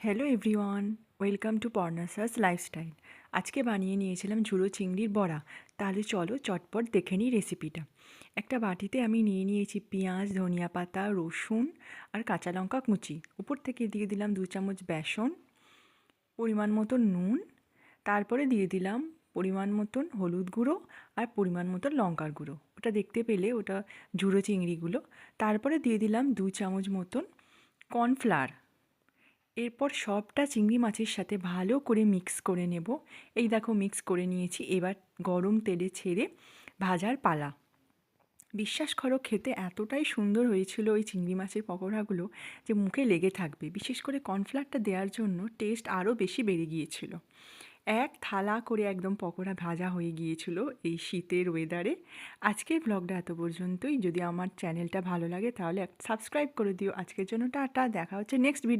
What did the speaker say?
Hello everyone, welcome to পর্ণাসাস lifestyle. আজকে বানিয়ে নিয়েছিলাম ঝুড়ো চিংড়ির বড়া। তাহলে চলো চটপট দেখে নিই রেসিপিটা। একটা বাটিতে আমি নিয়ে নিয়েছি পেঁয়াজ, ধনিয়া পাতা, রসুন আর কাঁচা লঙ্কা কুচি। উপর থেকে দিয়ে দিলাম 2 চামচ বেসন, পরিমাণ মতো নুন, তারপরে দিয়ে দিলাম পরিমাণ মতন হলুদ গুঁড়ো আর পরিমাণ মতন লঙ্কার গুঁড়ো। ওটা দেখতে পেলে ওটা ঝুড়ো চিংড়িগুলো। তারপরে দিয়ে দিলাম 2 চামচ মতন কর্নফ্লাওয়ার। এরপর সবটা চিংড়ি মাছের সাথে ভালো করে মিক্স করে নেব। এই দেখো মিক্স করে নিয়েছি। এবার গরম তেলে ছেড়ে ভাজার পালা। বিশ্বাস করো, খেতে এতটাই সুন্দর হয়েছিল ওই চিংড়ি মাছের পকোড়াগুলো যে মুখে লেগে থাকবে। বিশেষ করে কর্নফ্লাওয়ারটা দেওয়ার জন্য টেস্ট আরও বেশি বেড়ে গিয়েছিল। এক থালা করে একদম পকোড়া ভাজা হয়ে গিয়েছিল এই শীতের ওয়েদারে। আজকের ব্লগটা এত পর্যন্তই। যদি আমার চ্যানেলটা ভালো লাগে তাহলে সাবস্ক্রাইব করে দিও। আজকের জন্য টাটা, দেখা হচ্ছে নেক্সট ভিডিও।